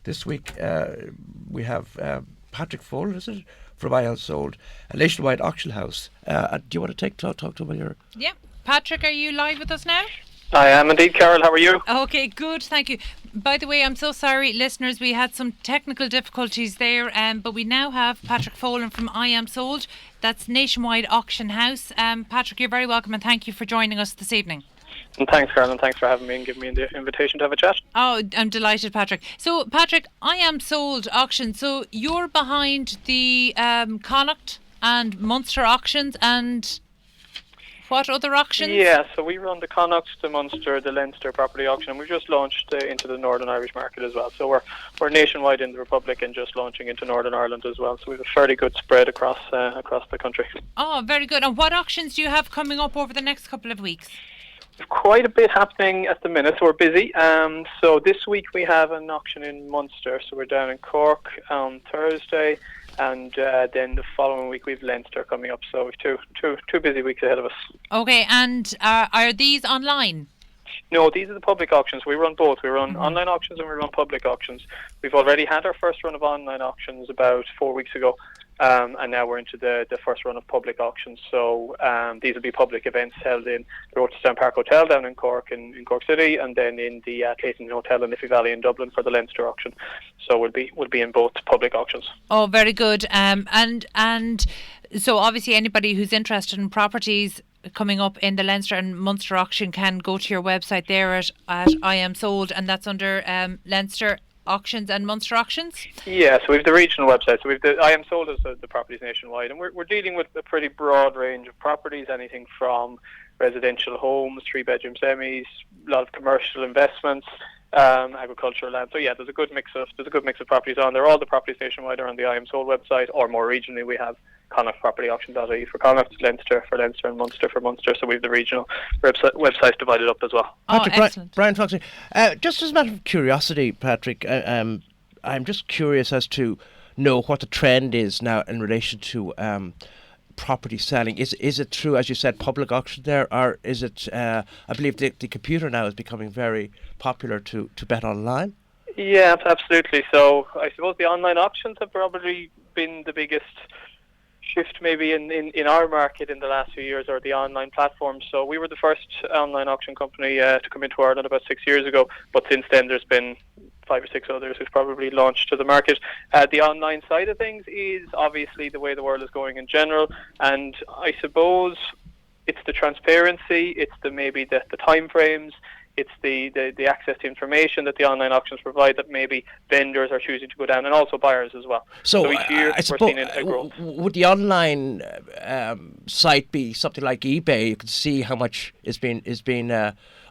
this week we have Patrick Folan, is it, from I Am Sold, a nationwide auction house. Do you want to talk to him while you're... Yeah. Patrick, are you live with us now? I am indeed, Carol. How are you? Okay, good, thank you. By the way, I'm so sorry, listeners, we had some technical difficulties there, but we now have Patrick Folan from I Am Sold. That's Nationwide Auction House. Patrick, you're very welcome, and thank you for joining us this evening. And thanks, Carol, and thanks for having me and giving me the invitation to have a chat. Oh, I'm delighted, Patrick. So, Patrick, I Am Sold auction. So, you're behind the Connacht and Munster auctions, and what other auctions? Yeah, so we run the Connacht, the Munster, the Leinster property auction, and we've just launched into the Northern Irish market as well. So we're nationwide in the Republic and just launching into Northern Ireland as well. So we have a fairly good spread across the country. Oh, very good. And what auctions do you have coming up over the next couple of weeks? There's quite a bit happening at the minute, so we're busy. So this week we have an auction in Munster. So we're down in Cork on Thursday. And then the following week we've Leinster coming up, so we've two busy weeks ahead of us. Okay, and are these online? No, these are the public auctions. We run both. We run online auctions and we run public auctions. We've already had our first run of online auctions about 4 weeks ago, and now we're into the first run of public auctions. So these will be public events held in the Rochestown Park Hotel down in Cork, in Cork City, and then in the Clayton Hotel in Liffey Valley in Dublin for the Leinster auction. So we'll be in both public auctions. Oh, very good. And so obviously anybody who's interested in properties coming up in the Leinster and Munster auction can go to your website there at I Am Sold, and that's under Leinster auctions and Munster auctions? Yeah, so we have the regional website. So we have the I Am Sold as the properties nationwide, and we're dealing with a pretty broad range of properties, anything from residential homes, 3-bedroom semis, a lot of commercial investments, agricultural land. So yeah, there's a good mix of properties on there. All the properties nationwide are on the I Am Sold website, or more regionally we have connachtpropertyauction.ie for Connacht, Leinster for Leinster, and Munster for Munster. So we have the regional websites divided up as well. Patrick, excellent. Bryan Foxley, just as a matter of curiosity, Patrick, I'm just curious as to know what the trend is now in relation to property selling. Is it true, as you said, public auction there, or is it? I believe the computer now is becoming very popular to bet online. Yeah, absolutely. So I suppose the online auctions have probably been the biggest shift maybe in our market in the last few years, or the online platforms. So we were the first online auction company to come into Ireland about 6 years ago, but since then there's been 5 or 6 others who've probably launched to the market. The online side of things is obviously the way the world is going in general, and I suppose it's the transparency, it's maybe the time frames, it's the access to information that the online auctions provide that maybe vendors are choosing to go down, and also buyers as well. So each year I suppose, we're seeing a growth. Would the online site be something like eBay? You can see how much is being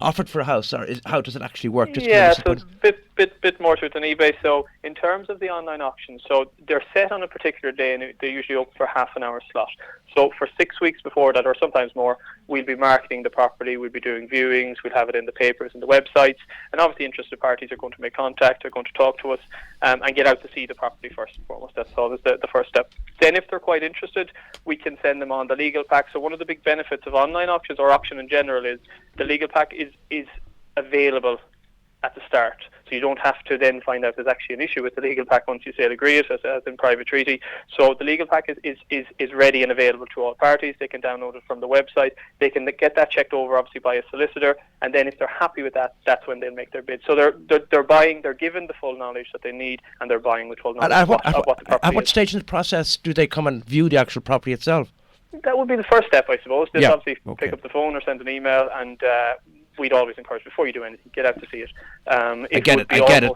offered for a house, or how does it actually work? So it's a bit more to it than eBay. So in terms of the online auctions, so they're set on a particular day, and they're usually open for half an hour slot. So for 6 weeks before that, or sometimes more, we'll be marketing the property, we'll be doing viewings, we'll have it in the papers and the websites, and obviously interested parties are going to make contact, they're going to talk to us, and get out to see the property first and foremost. That's always the first step. Then if they're quite interested, we can send them on the legal pack. So one of the big benefits of online auctions, or auction in general, is the legal pack is available at the start. So you don't have to then find out there's actually an issue with the legal pack once you say agree it, as in private treaty. So the legal pack is ready and available to all parties. They can download it from the website. They can get that checked over obviously by a solicitor, and then if they're happy with that, that's when they'll make their bid. So they're buying, they're given the full knowledge that they need, and they're buying with full knowledge of what the property at what is. stage in the process do they come and view the actual property itself? That would be the first step, I suppose. They'll obviously pick up the phone or send an email, and we'd always encourage, before you do anything, get out to see it.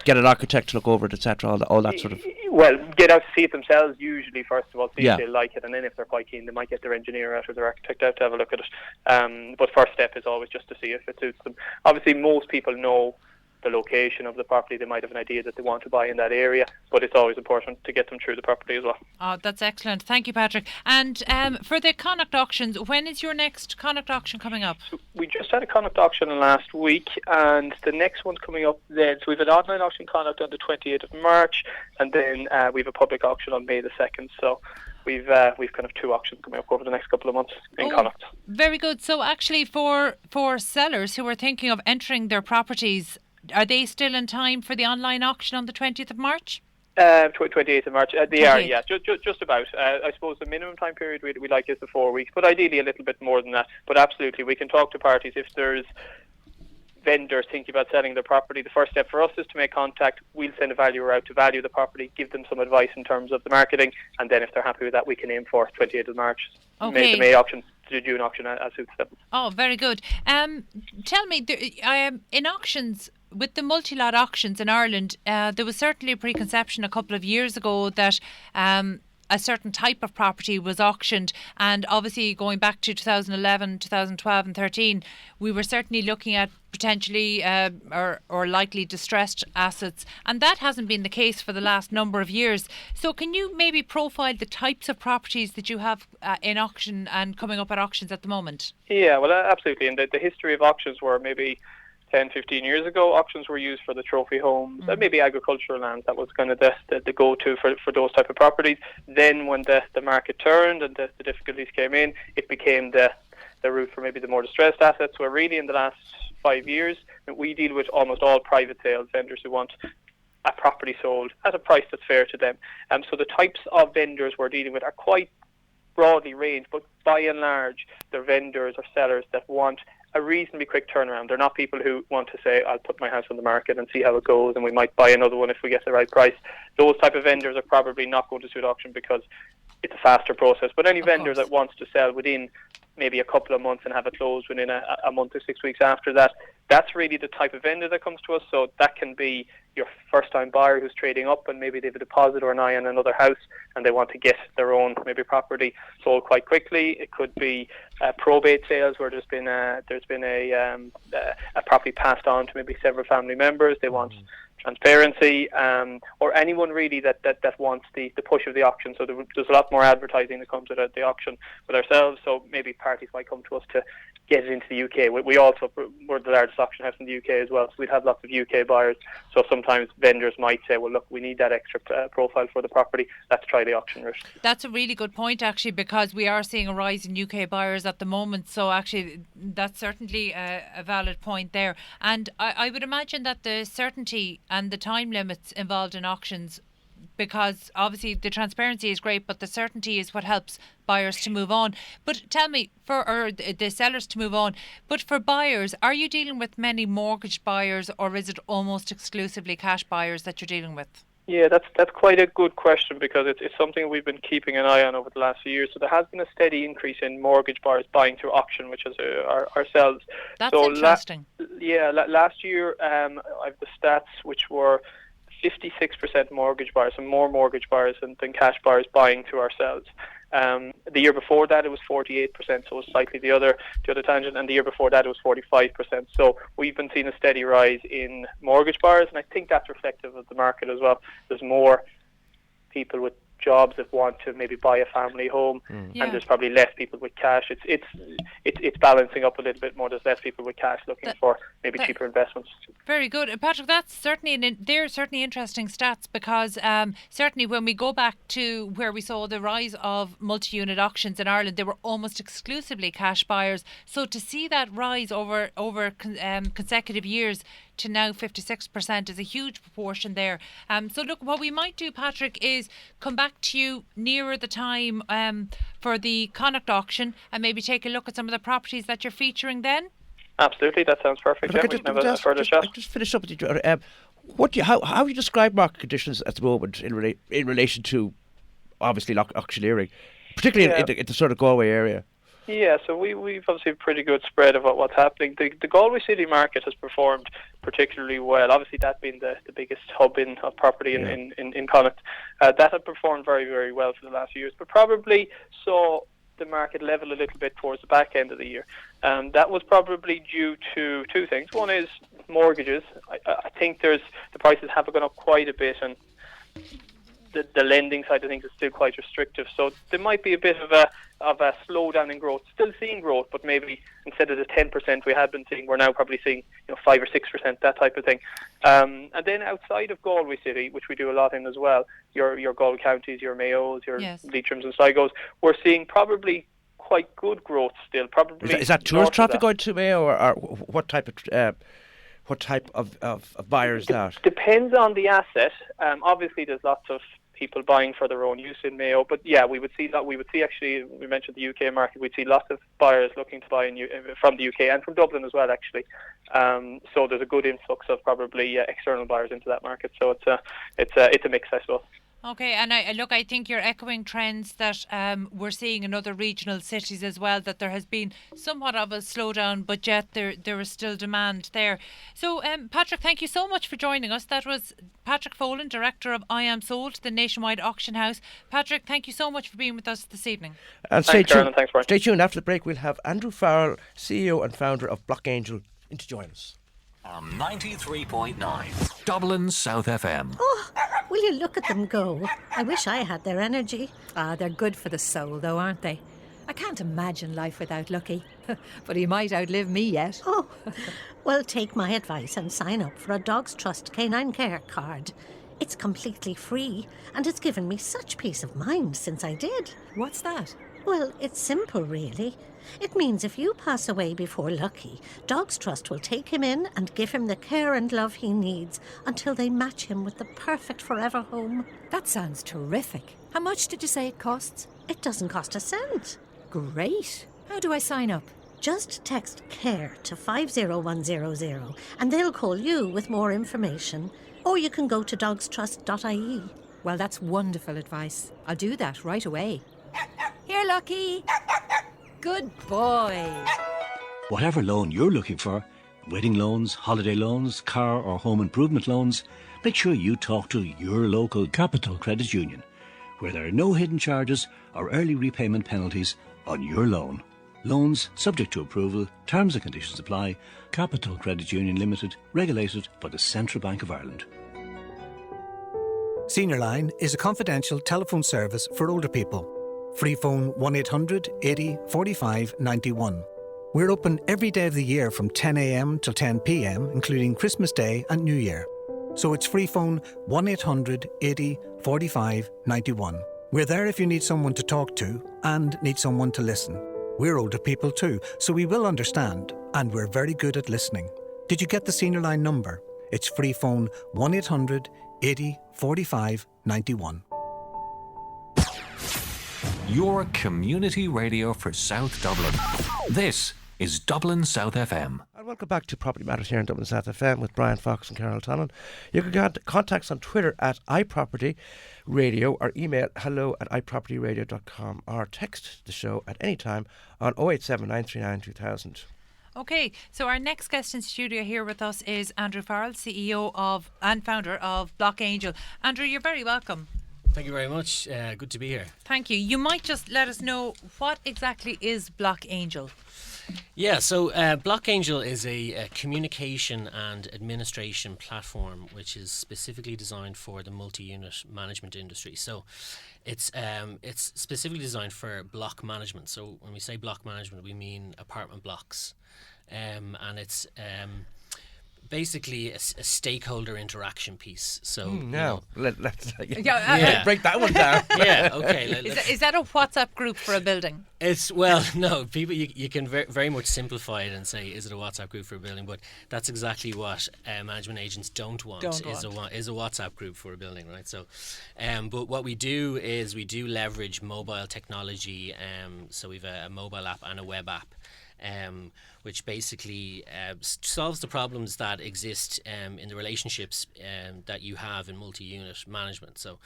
Get an architect to look over it, etc. All that sort of. Well, get out to see it themselves usually first of all, see if they like it, and then if they're quite keen, they might get their engineer out or their architect out to have a look at it. But first step is always just to see if it suits them. Obviously, most people know the location of the property. They might have an idea that they want to buy in that area, but it's always important to get them through the property as well. Oh, that's excellent. Thank you, Patrick. And for the Connacht auctions, when is your next Connacht auction coming up? So we just had a Connacht auction last week, and the next one's coming up then. So we have an online auction Connacht on the 28th of March, and then we have a public auction on May the 2nd. So we've kind of 2 auctions coming up over the next couple of months in Connacht. Very good. So actually for sellers who are thinking of entering their properties are they still in time for the online auction on the 20th of March? 28th of March. They are, 28th. yeah, just about. I suppose the minimum time period we like is the 4 weeks, but ideally a little bit more than that. But absolutely, we can talk to parties if there's vendors thinking about selling their property. The first step for us is to make contact. We'll send a valuer out to value the property, give them some advice in terms of the marketing, and then if they're happy with that, we can aim for 28th of March. Okay. The May auction, the June auction as suits them. Oh, very good. Tell me, in auctions, with the multi-lot auctions in Ireland, there was certainly a preconception a couple of years ago that a certain type of property was auctioned, and obviously going back to 2011, 2012 and 13, we were certainly looking at potentially or likely distressed assets, and that hasn't been the case for the last number of years. So can you maybe profile the types of properties that you have in auction and coming up at auctions at the moment? Yeah, well, absolutely. And the history of auctions were maybe 10, 15 years ago, auctions were used for the trophy homes, maybe agricultural land. That was kind of the go-to for those type of properties. Then when the market turned and the difficulties came in, it became the route for maybe the more distressed assets, where really in the last 5 years, we deal with almost all private sales vendors who want a property sold at a price that's fair to them. So the types of vendors we're dealing with are quite broadly ranged, but by and large, they're vendors or sellers that want a reasonably quick turnaround. They're not people who want to say, I'll put my house on the market and see how it goes and we might buy another one if we get the right price. Those type of vendors are probably not going to suit auction because it's a faster process. But any vendor that wants to sell within maybe a couple of months and have it closed within a month or 6 weeks after that, that's really the type of vendor that comes to us. So that can be your first-time buyer who's trading up and maybe they have a deposit or an eye on another house and they want to get their own maybe property sold quite quickly. It could be probate sales where there's been a property passed on to maybe several family members. They want transparency, or anyone really that wants the push of the auction. So there's a lot more advertising that comes with the auction with ourselves. So maybe parties might come to us to get it into the UK. We're the largest auction house in the UK as well, so we'd have lots of UK buyers. So sometimes vendors might say, well, look, we need that extra profile for the property. Let's try the auction route. That's a really good point, actually, because we are seeing a rise in UK buyers at the moment. So actually, that's certainly a valid point there. And I would imagine that the certainty and the time limits involved in auctions, because obviously the transparency is great, but the certainty is what helps buyers to move on. But tell me, or the sellers to move on, but for buyers, are you dealing with many mortgage buyers or is it almost exclusively cash buyers that you're dealing with? Yeah, that's quite a good question because it's something we've been keeping an eye on over the last few years. So there has been a steady increase in mortgage buyers buying through auction, which is ourselves. That's interesting. Last year I have the stats which were 56% mortgage buyers, so more mortgage buyers than cash buyers buying through ourselves. The year before that it was 48%, so it was slightly the other tangent, and the year before that it was 45%. So we've been seeing a steady rise in mortgage buyers, and I think that's reflective of the market as well. There's more people with jobs that want to maybe buy a family home, and there's probably less people with cash. It's balancing up a little bit more. There's less people with cash looking for maybe cheaper investments. Very good, Patrick. That's certainly they're certainly interesting stats because certainly when we go back to where we saw the rise of multi-unit auctions in Ireland, they were almost exclusively cash buyers. So to see that rise over consecutive years to now 56% is a huge proportion there. So look, what we might do, Patrick, is come back to you nearer the time for the Connacht auction and maybe take a look at some of the properties that you're featuring then. Absolutely, that sounds perfect. We can have a further chat. Just finish up with you. How do you describe market conditions at the moment in relation to obviously auctioneering, particularly in the sort of Galway area? Yeah, so we've obviously a pretty good spread of what's happening. The Galway City market has performed particularly well. Obviously, that being the biggest hub of property in Connacht, that had performed very, very well for the last few years, but probably saw the market level a little bit towards the back end of the year. That was probably due to two things. One is mortgages. I think the prices have gone up quite a bit, and the lending side of things is still quite restrictive. So there might be a bit of a slowdown in growth. Still seeing growth, but maybe instead of the 10% we had been seeing, we're now probably seeing 5 or 6%, that type of thing. And then outside of Galway City, which we do a lot in as well, your Galway counties, your Mayos, your Leitrim's and Sligos, we're seeing probably quite good growth still. Probably is that tourist traffic going to Mayo, or what type of what type of buyer is that? Depends on the asset. Obviously, there's lots of people buying for their own use in Mayo, but yeah, we would see that. We would see, actually, we mentioned the UK market. We'd see lots of buyers looking to buy from the UK and from Dublin as well, actually. So there's a good influx of probably external buyers into that market. So it's a mix, I suppose. Okay, and I think you're echoing trends that we're seeing in other regional cities as well, that there has been somewhat of a slowdown, but yet there is still demand there. So, Patrick, thank you so much for joining us. That was Patrick Folan, Director of I Am Sold, the nationwide auction house. Patrick, thank you so much for being with us this evening. And thanks, Karen, and thanks, Bryan. Stay tuned. After the break, we'll have Andrew Farrell, CEO and founder of Block Angel, in to join us. On 93.9 Dublin South FM. Oh, will you look at them go? I wish I had their energy. They're good for the soul, though, aren't they? I can't imagine life without Lucky. But he might outlive me yet. Oh, well, take my advice and sign up for a Dogs Trust Canine Care card. It's completely free, and it's given me such peace of mind since I did. What's that? Well, it's simple, really. It means if you pass away before Lucky, Dogs Trust will take him in and give him the care and love he needs until they match him with the perfect forever home. That sounds terrific. How much did you say it costs? It doesn't cost a cent. Great. How do I sign up? Just text CARE to 50100 and they'll call you with more information. Or you can go to dogstrust.ie. Well, that's wonderful advice. I'll do that right away. Here, Lucky. Good boy. Whatever loan you're looking for, wedding loans, holiday loans, car or home improvement loans, make sure you talk to your local Capital Credit Union, where there are no hidden charges or early repayment penalties on your loan. Loans subject to approval, terms and conditions apply. Capital Credit Union Limited, regulated by the Central Bank of Ireland. Senior Line is a confidential telephone service for older people. Free phone 1800 80 45 91. We're open every day of the year from 10 a.m. till 10 p.m, including Christmas Day and New Year. So it's free phone 1800 80 45 91. We're there if you need someone to talk to and need someone to listen. We're older people too, so we will understand, and we're very good at listening. Did you get the Senior Line number? It's free phone 1800 80 45 91. Your community radio for South Dublin. This is Dublin South FM. And welcome back to Property Matters here in Dublin South FM with Bryan Fox and Tallon. You can contact us on Twitter at iPropertyRadio or email hello@iPropertyRadio.com or text the show at any time on 087 939 2000. Okay, so our next guest in studio here with us is Andrew Farrell, CEO of and founder of Block Angel. Andrew, you're very welcome. Thank you very much. Good to be here. Thank you. You might just let us know what exactly is Block Angel. Yeah, so Block Angel is a communication and administration platform which is specifically designed for the multi-unit management industry. So it's specifically designed for block management. So when we say block management, we mean apartment blocks, and it's basically a stakeholder interaction piece. So let's break that one down. Yeah, okay. Is that a WhatsApp group for a building? No, people, you can very much simplify it and say, is it a WhatsApp group for a building? But that's exactly what management agents don't want. Is a WhatsApp group for a building, right? So, but what we do is we do leverage mobile technology. So we've a mobile app and a web app. Which basically solves the problems that exist in the relationships that you have in multi-unit management. So,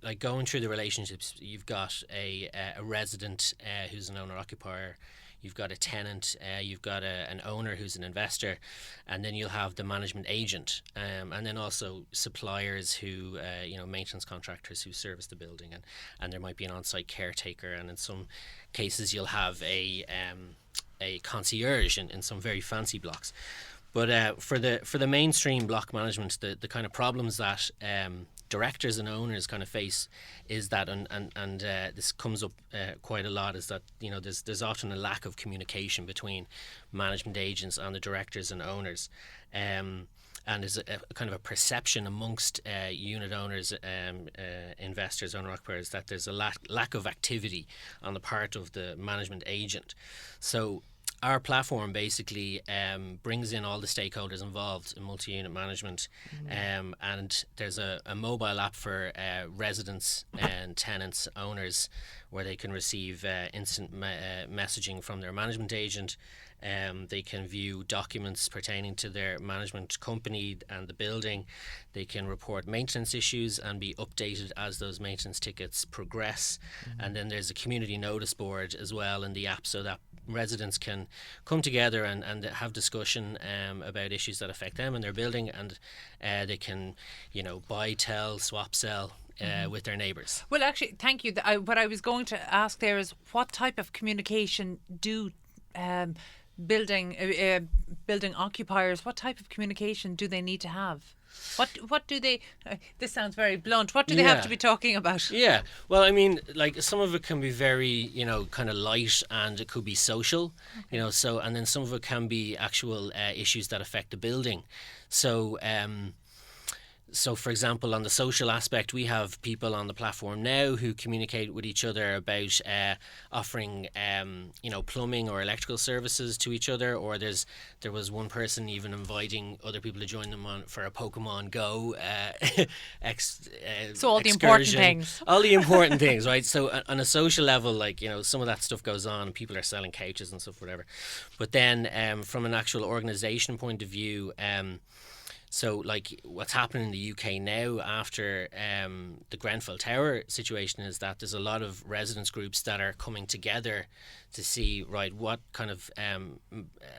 like going through the relationships, you've got a resident who's an owner-occupier, you've got a tenant, you've got an owner who's an investor, and then you'll have the management agent, and then also suppliers who, maintenance contractors who service the building, and there might be an on-site caretaker, and in some cases you'll have a concierge in some very fancy blocks. But for the mainstream block management, the kind of problems that directors and owners kind of face is that, and this comes up quite a lot, is that there's often a lack of communication between management agents and the directors and owners. And there's a kind of a perception amongst unit owners, investors, owner-occupiers, that there's a lack of activity on the part of the management agent. So our platform basically brings in all the stakeholders involved in multi-unit management, and there's a mobile app for residents and tenants, owners, where they can receive instant messaging from their management agent. They can view documents pertaining to their management company and the building. They can report maintenance issues and be updated as those maintenance tickets progress. And then there's a community notice board as well in the app, so that residents can come together and have discussion about issues that affect them and their building, and they can, buy, tell, swap, sell with their neighbours. Well, actually, thank you. What I was going to ask there is, what type of communication do building occupiers, what type of communication do they need to have? What do they, this sounds very blunt, what do they have to be talking about? Yeah, well, I mean, like, some of it can be very, kind of light, and it could be social, so, and then some of it can be actual issues that affect the building. So, for example, on the social aspect, we have people on the platform now who communicate with each other about offering, plumbing or electrical services to each other. Or there was one person even inviting other people to join them for a Pokemon Go so all excursion. the important things. All the important things, right? So on a social level, like, some of that stuff goes on. People are selling couches and stuff, whatever. But then from an actual organisation point of view, so, like, what's happening in the UK now after the Grenfell Tower situation is that there's a lot of residents groups that are coming together to see, right, what kind of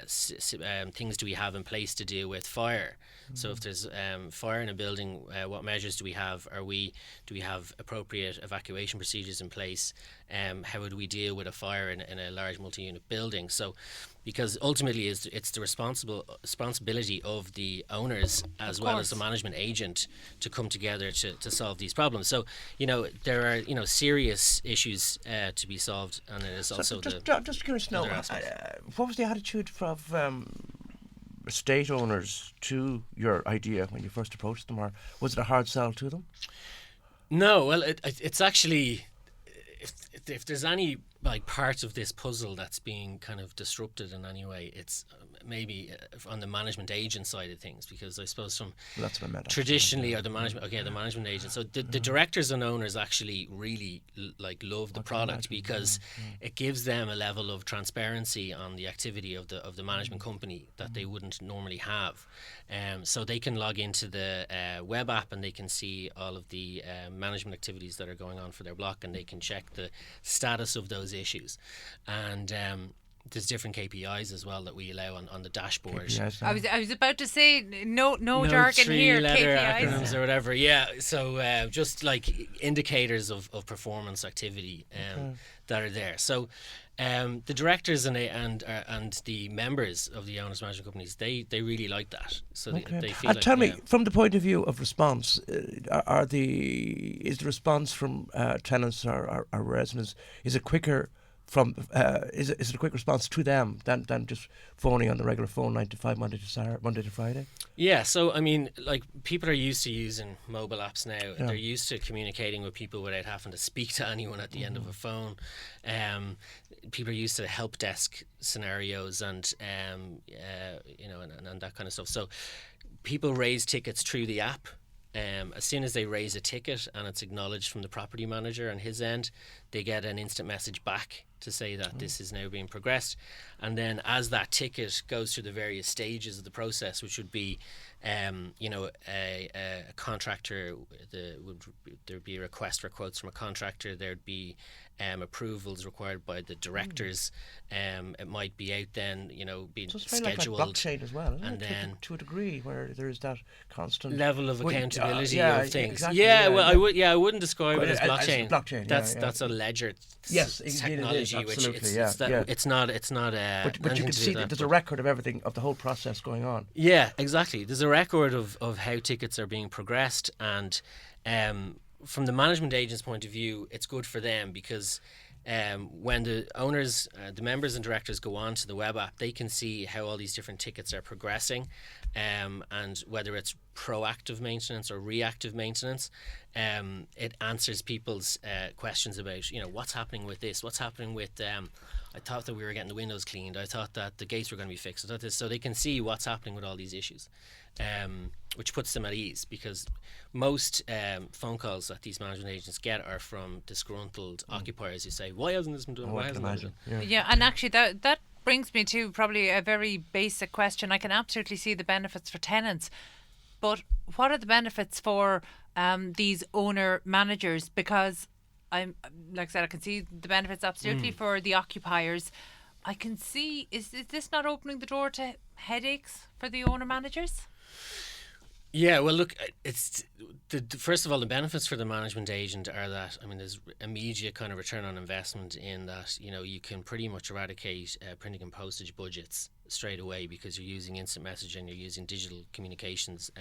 things do we have in place to deal with fire. So if there's fire in a building, what measures do we have? Do we have appropriate evacuation procedures in place? How would we deal with a fire in a large multi-unit building? So, because ultimately it's the responsibility of the owners as well as the management agent to come together to solve these problems. So, there are, serious issues to be solved, and it is also just curious to know, what was the attitude of estate owners to your idea when you first approached them, or was it a hard sell to them? No, well, it's actually, if there's any like part of this puzzle that's being kind of disrupted in any way, it's maybe on the management agent side of things, because I suppose that's what I meant, traditionally, or the management agent. So the directors and owners actually really love the product, because it gives them a level of transparency on the activity of the management company that they wouldn't normally have. So they can log into the web app, and they can see all of the management activities that are going on for their block, and they can check the status of those issues. And there's different KPIs as well that we allow on the dashboard. I was about to say no jargon here. KPIs acronyms or whatever. Yeah. So just like indicators of performance activity that are there. So the directors and the members of the owners management companies, they really like that. So they feel. Tell me, from the point of view of response, is the response from tenants or residents, is it quicker? Is it a quick response to them than just phoning on the regular phone 9 to 5 Monday to Friday? Yeah, so I mean, like, people are used to using mobile apps now. Yeah. They're used to communicating with people without having to speak to anyone at the end of a phone. People are used to help desk scenarios and and that kind of stuff. So people raise tickets through the app. As soon as they raise a ticket and it's acknowledged from the property manager on his end, they get an instant message back to say that this is now being progressed. And then as that ticket goes through the various stages of the process, which would be a contractor, there'd be a request for quotes from a contractor, there'd be approvals required by the directors. It might be out then, being so it's very scheduled. Like blockchain as well, isn't and it? then to a degree where there is that constant level of accountability of things. Exactly, I wouldn't describe it as blockchain. Blockchain. That's a ledger technology, which it's not. But you can see that there's a record of everything, of the whole process going on. Yeah, exactly. There's a record of how tickets are being progressed, and from the management agent's point of view, it's good for them, because when the owners, the members and directors go on to the web app, they can see how all these different tickets are progressing, and whether it's proactive maintenance or reactive maintenance. It answers people's questions about, what's happening with this, what's happening with I thought that we were getting the windows cleaned. I thought that the gates were going to be fixed. I thought this. So they can see what's happening with all these issues, which puts them at ease, because most phone calls that these management agents get are from disgruntled occupiers who say, "Why hasn't this been done? Why hasn't this been done?" Yeah, and actually that brings me to probably a very basic question. I can absolutely see the benefits for tenants, but what are the benefits for these owner managers? Because I'm, like I said, I can see the benefits absolutely for the occupiers. I can see, is this not opening the door to headaches for the owner managers? Yeah, well, look, it's first of all, the benefits for the management agent are that, I mean, there's immediate kind of return on investment in that, you know, you can pretty much eradicate printing and postage budgets straight away, because you're using instant messaging, you're using digital communications,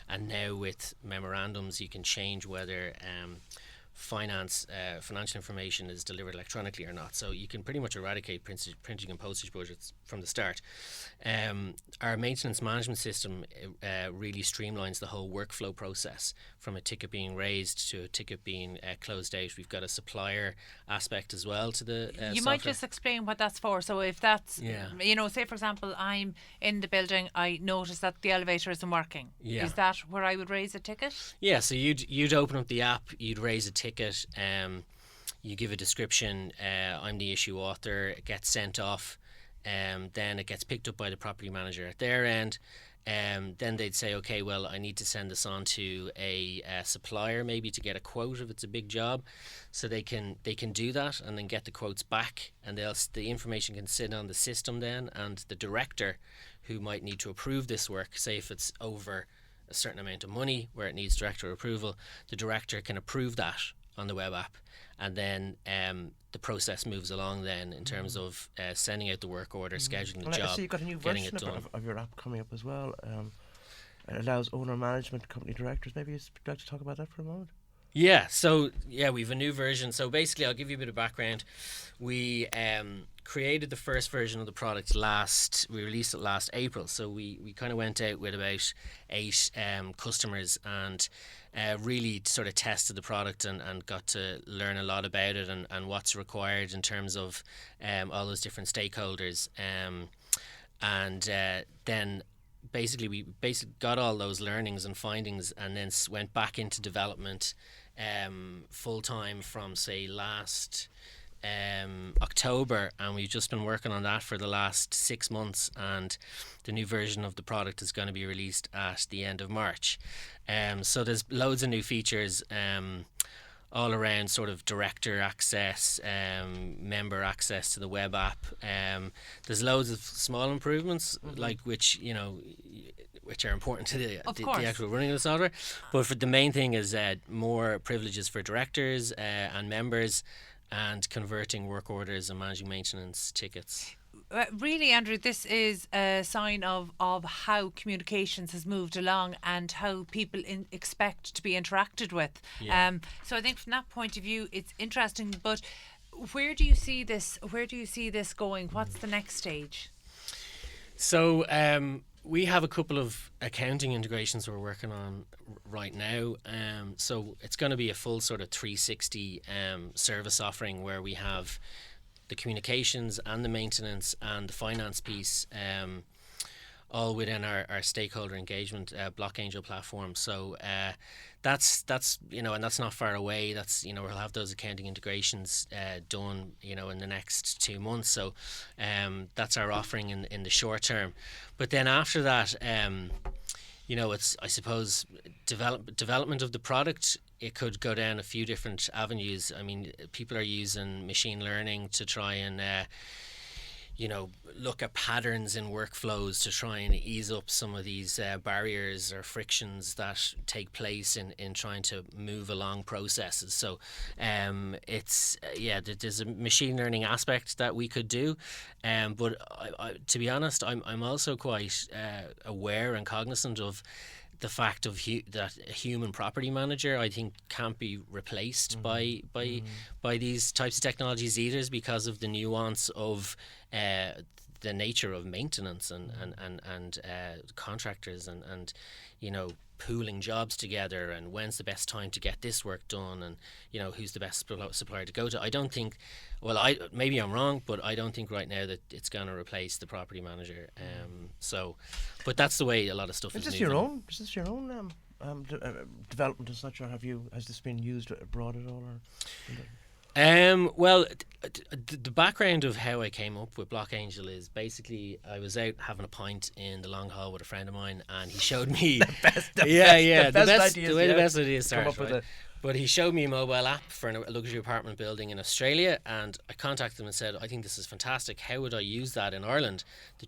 and now with memorandums you can change whether financial information is delivered electronically or not. So you can pretty much eradicate printing and postage budgets from the start. Our maintenance management system really streamlines the whole workflow process, from a ticket being raised to a ticket being closed out. We've got a supplier aspect as well to the You software. might just explain what that's for. So if that's, you know, say for example, I'm in the building, I notice that the elevator isn't working. Yeah. Is that where I would raise a ticket? Yeah, so you'd open up the app, you'd raise a ticket, you give a description, I'm the issue author, it gets sent off, then it gets picked up by the property manager at their end. Then they'd say, okay, well, I need to send this on to a supplier maybe to get a quote if it's a big job. So they can do that and then get the quotes back, and the information can sit on the system then, and the director who might need to approve this work, say if it's over a certain amount of money where it needs director approval, the director can approve that on the web app, and then the process moves along then in terms of sending out the work order, scheduling the job, I see you've got a new getting it version done. of your app coming up as well. It allows owner management company directors. Maybe you'd like to talk about that for a moment? Yeah, so we've a new version. So basically, I'll give you a bit of background. We created the first version of the product we released it last April. So we kind of went out with about 8 customers and really sort of tested the product and got to learn a lot about it and what's required in terms of all those different stakeholders. And then basically we got all those learnings and findings, and then went back into development full time from say last October, and we've just been working on that for the last 6 months, and the new version of the product is going to be released at the end of March. So there's loads of new features all around, sort of director access, member access to the web app. There's loads of small improvements, like which are important to the actual running of the software. But for the main thing is more privileges for directors and members, and converting work orders and managing maintenance tickets. Really, Andrew, this is a sign of how communications has moved along and how people expect to be interacted with. Yeah. So I think from that point of view, it's interesting. But where do you see this? Where do you see this going? What's the next stage? So we have a couple of accounting integrations we're working on right now. So it's going to be a full sort of 360 service offering, where we have the communications and the maintenance and the finance piece all within our stakeholder engagement Block Angel platform. So that's and that's not far away. That's we'll have those accounting integrations done in the next 2 months. So that's our offering in the short term. But then after that, it's, I suppose, development of the product. It could go down a few different avenues. I mean, people are using machine learning to try and look at patterns in workflows to try and ease up some of these barriers or frictions that take place in trying to move along processes. So there's a machine learning aspect that we could do, but I, to be honest, I'm also quite aware and cognizant of the fact that a human property manager, I think, can't be replaced by these types of technologies either, because of the nuance of the the nature of maintenance and contractors and pooling jobs together, and when's the best time to get this work done, and who's the best supplier to go to. I don't think, maybe I'm wrong, but I don't think right now that it's going to replace the property manager. But that's the way a lot of stuff is moving. Is this your own development as such, or has this been used abroad at all? Well, the background of how I came up with Block Angel is basically I was out having a pint in the Long Hall with a friend of mine, and he showed me the best ideas start. Right? But he showed me a mobile app for a luxury apartment building in Australia, and I contacted him and said, I think this is fantastic. How would I use that in Ireland? They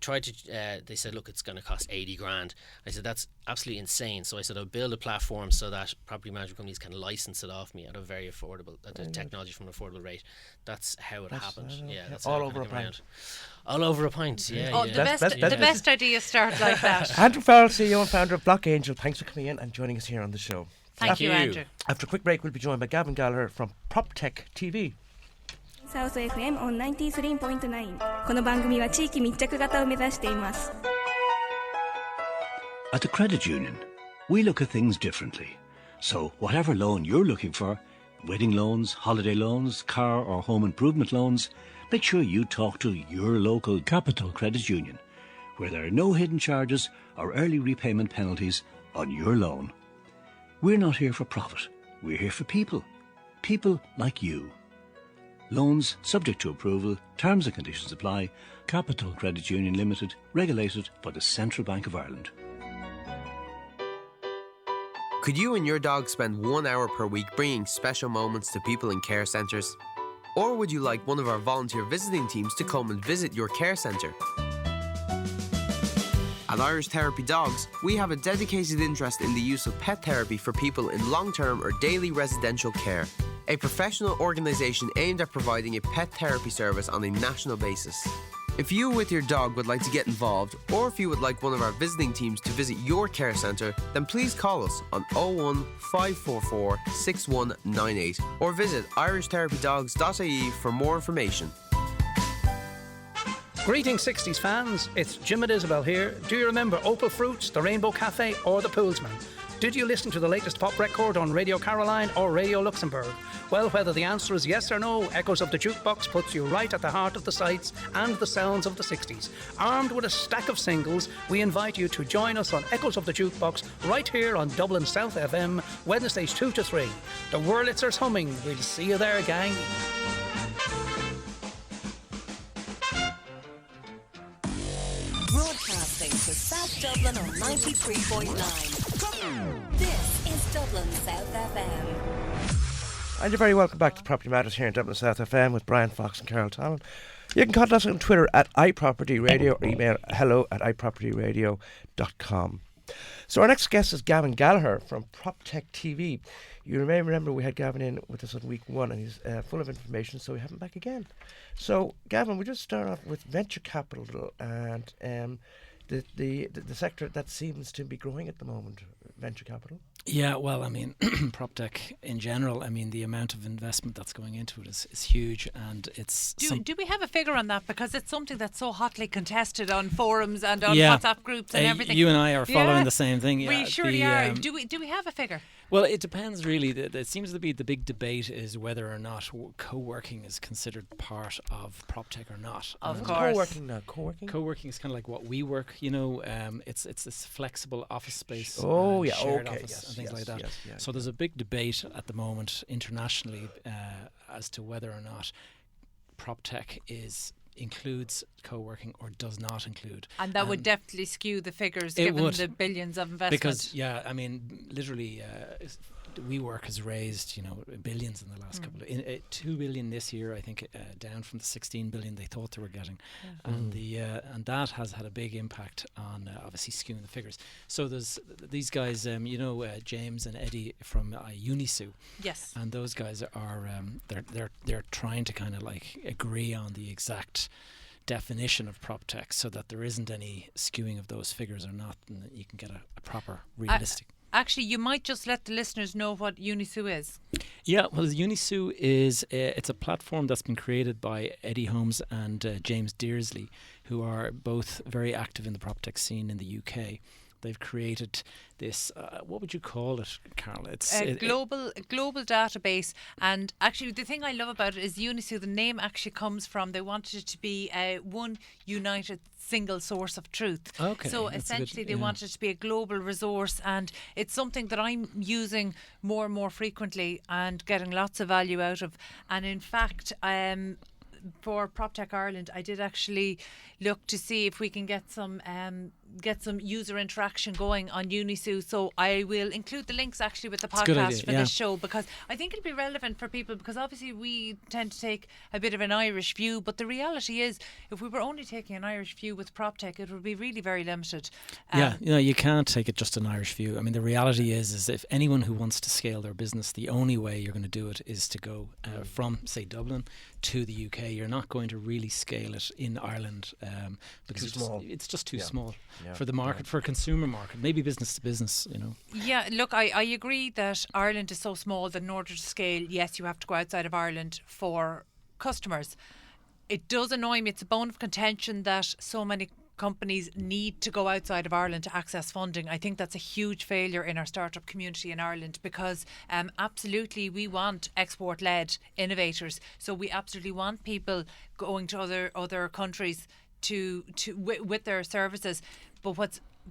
said, look, it's going to cost 80 grand. I said, that's absolutely insane. So I said, I'll build a platform so that property management companies can license it off me at a very affordable, technology from an affordable rate. That's how it happened. That's all over a pint. All over a pint, yeah. The best ideas start like that. Andrew Farrell, CEO and founder of Block Angel, thanks for coming in and joining us here on the show. Thank you, Andrew. After a quick break, we'll be joined by Gavin Gallagher from proptech TV. South FM on 93.9. この番組は地域密着型を目指しています。 At the credit union, we look at things differently. So whatever loan you're looking for, wedding loans, holiday loans, car or home improvement loans, make sure you talk to your local Capital Credit Union, where there are no hidden charges or early repayment penalties on your loan. We're not here for profit. We're here for people. People like you. Loans subject to approval. Terms and conditions apply. Capital Credit Union Limited, regulated by the Central Bank of Ireland. Could you and your dog spend 1 hour per week bringing special moments to people in care centres? Or would you like one of our volunteer visiting teams to come and visit your care centre? At Irish Therapy Dogs, we have a dedicated interest in the use of pet therapy for people in long-term or daily residential care. A professional organisation aimed at providing a pet therapy service on a national basis. If you with your dog would like to get involved, or if you would like one of our visiting teams to visit your care centre, then please call us on 01 544 6198 or visit irishtherapydogs.ie for more information. Greetings 60s fans, it's Jim and Isabel here. Do you remember Opal Fruits, the Rainbow Cafe or the Poolsman? Did you listen to the latest pop record on Radio Caroline or Radio Luxembourg? Well, whether the answer is yes or no, Echoes of the Jukebox puts you right at the heart of the sights and the sounds of the 60s. Armed with a stack of singles, we invite you to join us on Echoes of the Jukebox right here on Dublin South FM, Wednesdays 2 to 3. The Wurlitzer's humming. We'll see you there, gang. Broadcasting to South Dublin on 93.9. This is Dublin South FM. And you're very welcome back to Property Matters here in Dublin South FM with Bryan, Fox and Carol Tallon. You can contact us on Twitter at iPropertyRadio or email hello@iPropertyRadio.com. So our next guest is Gavin Gallagher from proptech TV. You may remember we had Gavin in with us on week 1 and he's full of information, so we have him back again. So Gavin, we just start off with venture capital and the sector that seems to be growing at the moment, venture capital. Yeah, well, I mean, proptech in general, I mean, the amount of investment that's going into it is huge, and it's... Do we have a figure on that? Because it's something that's so hotly contested on forums and on WhatsApp groups and everything. You and I are following the same thing. We surely are. Do we have a figure? Well, it depends really. It seems to be the big debate is whether or not co-working is considered part of proptech or not. Of course. Co-working now. Co-working is kind of like what we work, you know. It's this flexible office space. Oh, yeah. Shared Okay. office Yes. and things like that. Yes, so there's a big debate at the moment internationally as to whether or not proptech includes co-working or does not include. And that would definitely skew the figures given the billions of investment. Because, I mean, literally WeWork has raised, billions in the last couple of 2 billion this year, I think, down from the 16 billion they thought they were getting. And and that has had a big impact on obviously skewing the figures. So there's these guys, James and Eddie from Unisu. Yes. And those guys are they're trying to kind of like agree on the exact definition of proptech so that there isn't any skewing of those figures or not, and that you can get a proper realistic. actually, you might just let the listeners know what Unisu is. Yeah, well, Unisu is it's a platform that's been created by Eddie Holmes and James Dearsley, who are both very active in the proptech scene in the UK. They've created this, what would you call it, Carol? It's a global database. And actually, the thing I love about it is Unisu, the name actually comes from, they wanted it to be one united single source of truth. Okay, so essentially they wanted it to be a global resource, and it's something that I'm using more and more frequently and getting lots of value out of. And in fact, for PropTech Ireland, I did actually look to see if we can get some user interaction going on Unisu. So I will include the links actually with the podcast for this show, because I think it'll be relevant for people, because obviously we tend to take a bit of an Irish view, but the reality is if we were only taking an Irish view with PropTech, it would be really very limited. You can't take it just an Irish view. I mean, the reality is if anyone who wants to scale their business, the only way you're going to do it is to go from, say, Dublin to the UK. You're not going to really scale it in Ireland because it's just too small for the market, for a consumer market, maybe business to business, Yeah, look, I agree that Ireland is so small that in order to scale, yes, you have to go outside of Ireland for customers. It does annoy me. It's a bone of contention that so many companies need to go outside of Ireland to access funding. I think that's a huge failure in our startup community in Ireland, because absolutely we want export-led innovators. So we absolutely want people going to other countries to with their services. But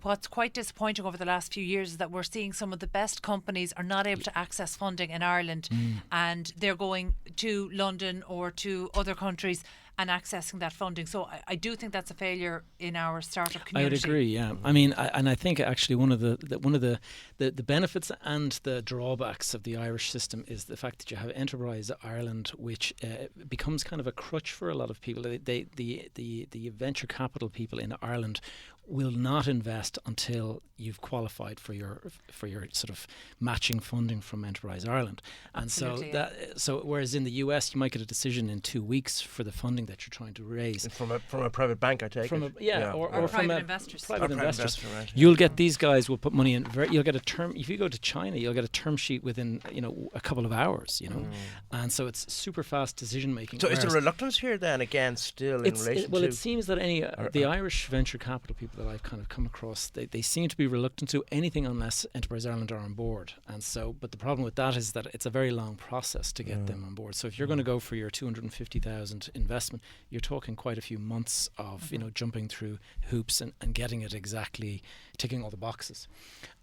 what's quite disappointing over the last few years is that we're seeing some of the best companies are not able to access funding in Ireland, and they're going to London or to other countries and accessing that funding. So I do think that's a failure in our startup community. I would agree. Yeah, I mean, I think actually one of the benefits and the drawbacks of the Irish system is the fact that you have Enterprise Ireland, which becomes kind of a crutch for a lot of people. The venture capital people in Ireland will not invest until you've qualified for your sort of matching funding from Enterprise Ireland. And Absolutely, so whereas in the US you might get a decision in 2 weeks for the funding that you're trying to raise from a private bank, I take or from private investors. Private investors. Right, You'll get these guys will put money in. You'll get a term. If you go to China, you'll get a term sheet within a couple of hours. And so it's super fast decision making. So is there reluctance here then again still in relation to? It seems that the Irish venture capital people that I've kind of come across, they seem to be reluctant to anything unless Enterprise Ireland are on board. And so, but the problem with that is that it's a very long process to get them on board. So if you're going to go for your 250,000 investment, you're talking quite a few months of jumping through hoops and getting it exactly ticking all the boxes.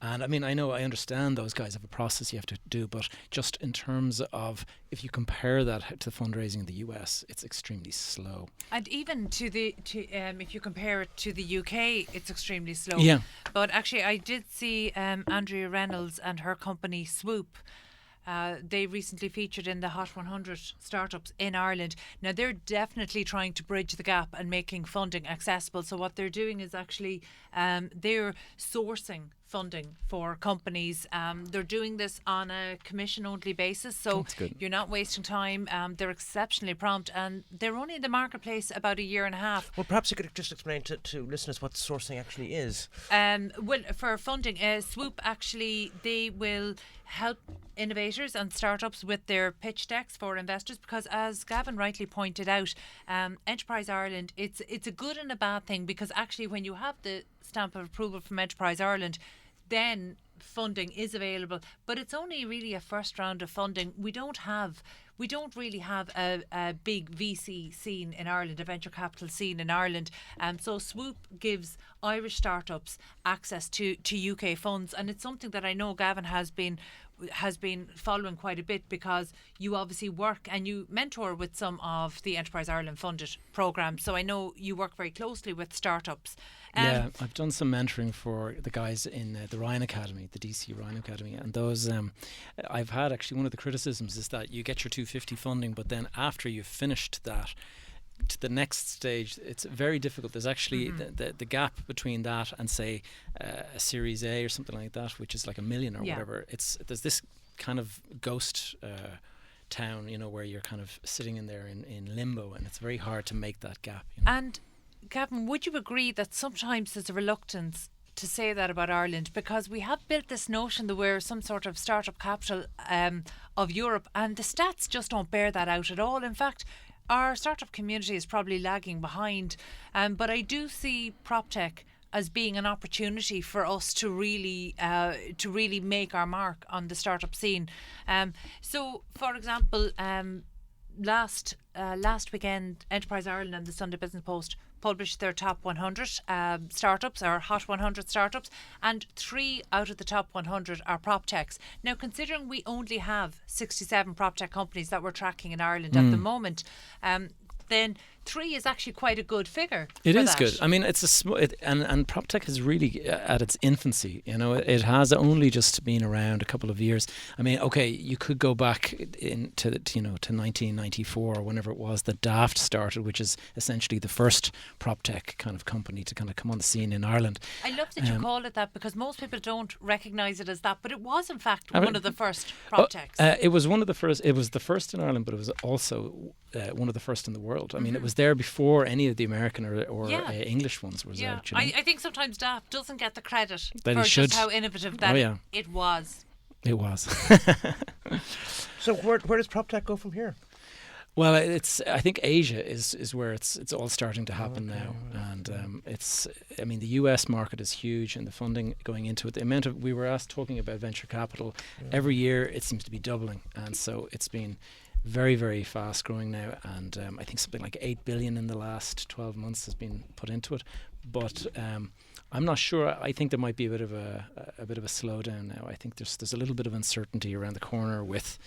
And I mean, I understand those guys have a process you have to do, but just in terms of if you compare that to the fundraising in the US, it's extremely slow. And even if you compare it to the UK, it's extremely slow. Yeah. But actually, I did see Andrea Reynolds and her company Swoop. They recently featured in the Hot 100 startups in Ireland. Now, they're definitely trying to bridge the gap and making funding accessible. So what they're doing is actually they're sourcing funding for companies. They're doing this on a commission-only basis, so you're not wasting time. They're exceptionally prompt, and they're only in the marketplace about a year and a half. Well, perhaps you could just explain to listeners what sourcing actually is. Well, for funding, Swoop actually, they will help innovators and startups with their pitch decks for investors, because as Gavin rightly pointed out, Enterprise Ireland, it's a good and a bad thing, because actually when you have the stamp of approval from Enterprise Ireland, then funding is available, but it's only really a first round of funding. We don't really have a big VC scene in Ireland, a venture capital scene in Ireland. So Swoop gives Irish startups access to UK funds, and it's something that I know Gavin has been following quite a bit, because you obviously work and you mentor with some of the Enterprise Ireland funded programmes. So I know you work very closely with startups. Yeah, I've done some mentoring for the guys in the Ryan Academy, the DC Ryan Academy, and those I've had actually one of the criticisms is that you get your 250 funding, but then after you've finished that, to the next stage, it's very difficult. There's actually the gap between that and say a Series A or something like that, which is like $1 million or whatever. There's this kind of ghost town, where you're kind of sitting in there in limbo, and it's very hard to make that gap. And Gavin, would you agree that sometimes there's a reluctance to say that about Ireland, because we have built this notion that we're some sort of startup capital of Europe, and the stats just don't bear that out at all. In fact, our startup community is probably lagging behind, but I do see proptech as being an opportunity for us to really make our mark on the startup scene. So, for example, last weekend, Enterprise Ireland and the Sunday Business Post published their top 100 startups, or hot 100 startups, and 3 out of the top 100 are proptechs. Now, considering we only have 67 proptech companies that we're tracking in Ireland at the moment, then 3 is actually quite a good figure. It is that. good. I mean, it's and proptech is really at its infancy. You know, it has only just been around a couple of years. I mean, okay, you could go back to 1994 or whenever it was that Daft started, which is essentially the first proptech kind of company to kind of come on the scene in Ireland. I love that you call it that, because most people don't recognise it as that, but it was in fact one of the first proptechs. It was one of the first. It was the first in Ireland, but it was also one of the first in the world. I mean, it was there before any of the American or English ones was out. You know? I think sometimes Daft doesn't get the credit that for just how innovative that it was. It was. So where does proptech go from here? Well, I think Asia is where it's all starting to happen now, and I mean, the US market is huge, and the funding going into it. The amount of, we were talking about venture capital, every year it seems to be doubling, and so it's been very, very fast growing now, and I think something like 8 billion in the last 12 months has been put into it. But I'm not sure. I think there might be a bit of a slowdown now. I think there's a little bit of uncertainty around the corner with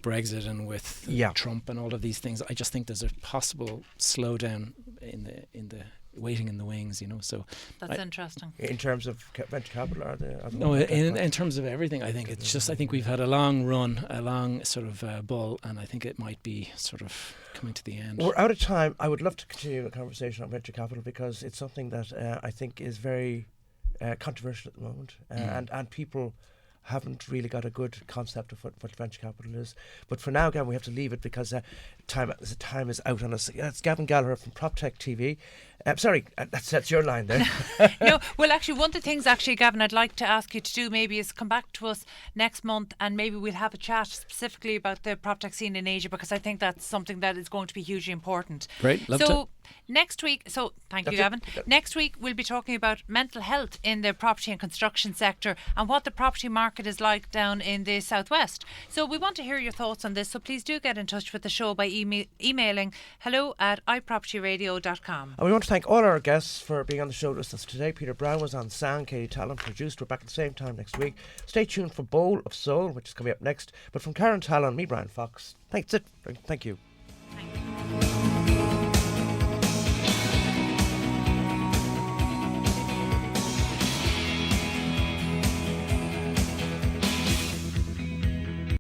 Brexit and with Trump and all of these things. I just think there's a possible slowdown in the waiting in the wings, you know. So that's interesting. In terms of venture capital, in terms of everything, I think it's just, I think we've had a long run, a long sort of bull, and I think it might be sort of coming to the end. We're out of time. I would love to continue a conversation on venture capital, because it's something that I think is very controversial at the moment, and people haven't really got a good concept of what venture capital is. But for now, Gavin, we have to leave it, because time is out on us. It's Gavin Gallagher from PropTech TV. Sorry, that's your line there. No, well, actually, one of the things, Gavin, I'd like to ask you to do maybe is come back to us next month, and maybe we'll have a chat specifically about the PropTech scene in Asia, because I think that's something that is going to be hugely important. Great, love to. Next week, thank you, Gavin. Next week, we'll be talking about mental health in the property and construction sector, and what the property market is like down in the southwest. So we want to hear your thoughts on this, so please do get in touch with the show by emailing hello@iPropertyRadio.com. And we want to thank all our guests for being on the show with us today. Peter Bryan was on sound, Katie Tallon produced. We're back at the same time next week. Stay tuned for Bowl of Soul, which is coming up next. But from Karen Tallon, me, Brian Fox, that's it. Thank you. Thank you.